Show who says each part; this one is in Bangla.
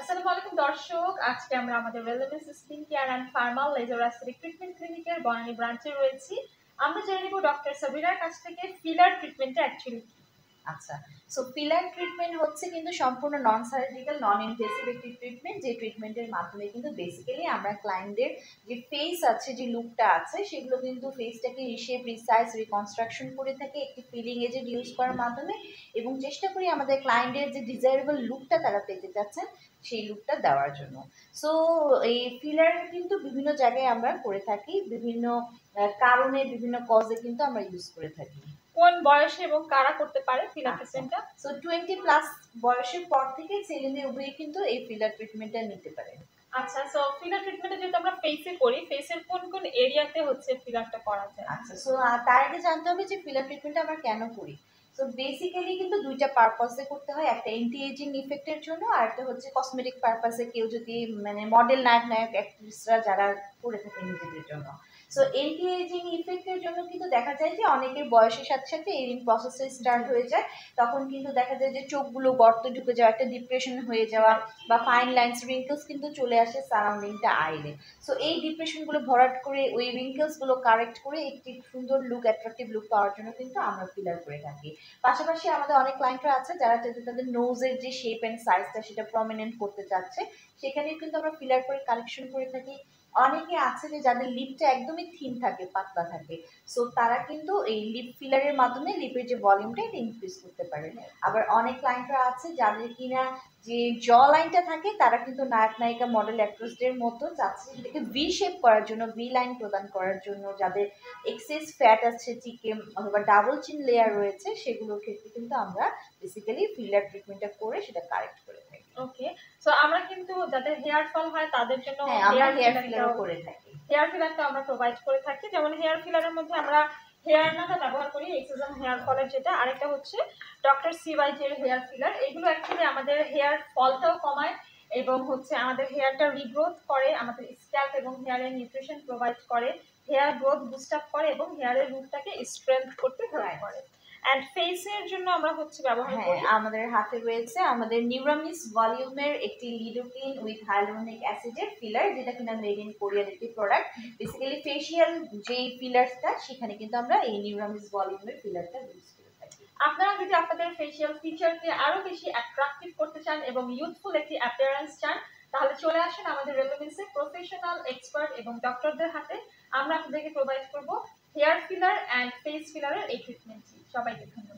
Speaker 1: আসসালামু আলাইকুম দর্শক, আজকে আমরা আমাদের wellness skin care and formal laser aesthetic treatment ক্লিনিকের বনানী ব্রাঞ্চে রয়েছি। আমরা জেনে নিব ডক্টর সাবিরার কাছ থেকে ফিলার ট্রিটমেন্টটা অ্যাকচুয়ালি কি।
Speaker 2: আচ্ছা, সো ফিলার ট্রিটমেন্ট হচ্ছে কিন্তু সম্পূর্ণ নন সার্জিক্যাল নন ইনভেসিভ একটি ট্রিটমেন্ট, যে ট্রিটমেন্টের মাধ্যমে কিন্তু বেসিক্যালি আমরা ক্লায়েন্টদের যে ফেস আছে, যে লুকটা আছে, সেগুলো কিন্তু ফেসটাকে রিশেপ রিসাইজ রিকনস্ট্রাকশন করে থাকি একটি ফিলিং এজেন্ট ইউজ করার মাধ্যমে, এবং চেষ্টা করি আমাদের ক্লায়েন্টের যে ডিজায়ারেবল লুকটা তারা পেতে চাচ্ছেন সেই লুকটা দেওয়ার জন্য। সো এই ফিলার কিন্তু বিভিন্ন জায়গায় আমরা করে থাকি, বিভিন্ন কারণে বিভিন্ন কজে কিন্তু আমরা ইউজ করে থাকি।
Speaker 1: কোন বয়সে এবং কারা করতে পারে ফিলার ট্রিটমেন্টটা?
Speaker 2: সো 20+ বয়সের পর থেকে ছেলে মেয়ে উভয়ই কিন্তু এই ফিলার ট্রিটমেন্টটা নিতে পারে।
Speaker 1: আচ্ছা, সো ফিলার ট্রিটমেন্টটা যেহেতু আমরা ফেসে করি, ফেসের কোন কোন এরিয়াতে হচ্ছে ফিলারটা করা যায়?
Speaker 2: আচ্ছা, সো তার আগে জানতে হবে যে ফিলার ট্রিটমেন্টটা আমরা কেন করি। সো বেসিক্যালি কিন্তু দুইটা পারপাসে করতে হয়, একটা এন্টি এজিং ইফেক্টের জন্য, আর একটা হচ্ছে কসমেটিক পারপাসে, কেউ যদি মানে মডেল নায়ক অ্যাক্ট্রেসরা যারা করে থাকে নিজেদের জন্য। সো এন্টি এজিং ইফেক্টের জন্য কিন্তু দেখা যায় যে অনেকের বয়সের সাথে সাথে এজিং প্রসেসে স্টার্ট হয়ে যায়, তখন কিন্তু দেখা যায় যে চোখগুলো গর্ত ঢুকে যাওয়া, একটা ডিপ্রেশন হয়ে যাওয়া, বা ফাইন লাইনস রিঙ্কলস কিন্তু চলে আসে সারাউন্ডিংটা আইলে। সো এই ডিপ্রেশনগুলো ভরাট করে ওই রিঙ্কলসগুলো কারেক্ট করে একটি সুন্দর লুক, অ্যাট্রাকটিভ লুক পাওয়ার জন্য কিন্তু আমরা ফিলার করে থাকি। পাশাপাশি আমাদের অনেক ক্লায়েন্টরা আছে যারা তাদের নোজের যে শেপ অ্যান্ড সাইজটা সেটা প্রমিনেন্ট করতে চাচ্ছে, সেখানে কিন্তু আমরা ফিলার করে কালেকশন করে থাকি। অনেকে আছে যে যাদের লিপটা একদমই থিন থাকে, পাতলা থাকে, সো তারা কিন্তু এই লিপ ফিলারের মাধ্যমে লিপের যে ভলিউমটা এটা ইনক্রিজ করতে পারে। আবার অনেক ক্লায়েন্টরা আছে যাদের কিনা যে জ লাইনটা থাকে, তারা কিন্তু নায়ক নায়িকা মডেল অ্যাক্ট্রেসদের মতো চাচ্ছে সেটাকে ভি শেপ করার জন্য, ভি লাইন প্রদান করার জন্য, যাদের এক্সেস ফ্যাট আছে, চিকে অথবা ডাবল চিন লেয়ার রয়েছে, সেগুলোর ক্ষেত্রে কিন্তু আমরা বেসিক্যালি ফিলার ট্রিটমেন্টটা করে সেটা কারেক্ট করে থাকি।
Speaker 1: ওকে, সো আমরা কিন্তু যাদের হেয়ার ফল হয় তাদের জন্য
Speaker 2: হেয়ার ফিলারও করে থাকি।
Speaker 1: হেয়ার ফিলারটা আমরা প্রোভাইড করে থাকি। যেমন হেয়ার ফিলারের মধ্যে আমরা হেয়ার নাটা ব্যবহার করি, এক্সিজম হেয়ার ফলের যেটা, আরেকটা হচ্ছে ডক্টর সিওয়াইজি এর হেয়ার ফিলার। এগুলো অ্যাকচুয়ালি আমাদের হেয়ার ফলটাও কমায় এবং হচ্ছে আমাদের হেয়ারটা রিগ্রোথ করে, আমাদের স্ক্যাল্প এবং হেয়ারের নিউট্রিশন প্রোভাইড করে, হেয়ার গ্রোথ বুস্ট আপ করে এবং হেয়ারের রুটটাকে স্ট্রেংথ করতে হেল্প করে। এন্ড ফেসের জন্য আমরা হচ্ছে ব্যবহার করি,
Speaker 2: আমাদের হাতে রয়েছে আমাদের নিউরামিস ভলিউমের একটি লিডোকিন উইথ হাইলুরোনিক অ্যাসিডের ফিলার, যেটা কিনা মেড ইন কোরিয়ান একটি প্রোডাক্ট। বেসিক্যালি ফেশিয়াল যেই ফিলারটা, সেখানে কিন্তু আমরা এই নিউরামিস ভলিউমের ফিলারটা ইউজ করে থাকি।
Speaker 1: আপনারা যদি আপনাদের ফেশিয়াল ফিচারকে আরো বেশি অ্যাট্রাকটিভ করতে চান এবং ইউথফুল একটি অ্যাপিয়ারেন্স চান, তাহলে চলে আসুন আমাদের রেলোভেন্সে প্রফেশনাল এক্সপার্ট এবং ডক্টরদের হাতে। আমরা আপনাদেরকে প্রোভাইড করব হেয়ার ফিলার অ্যান্ড ফেস ফিলারের এই ট্রিটমেন্টটি। সবাইকে ধন্যবাদ।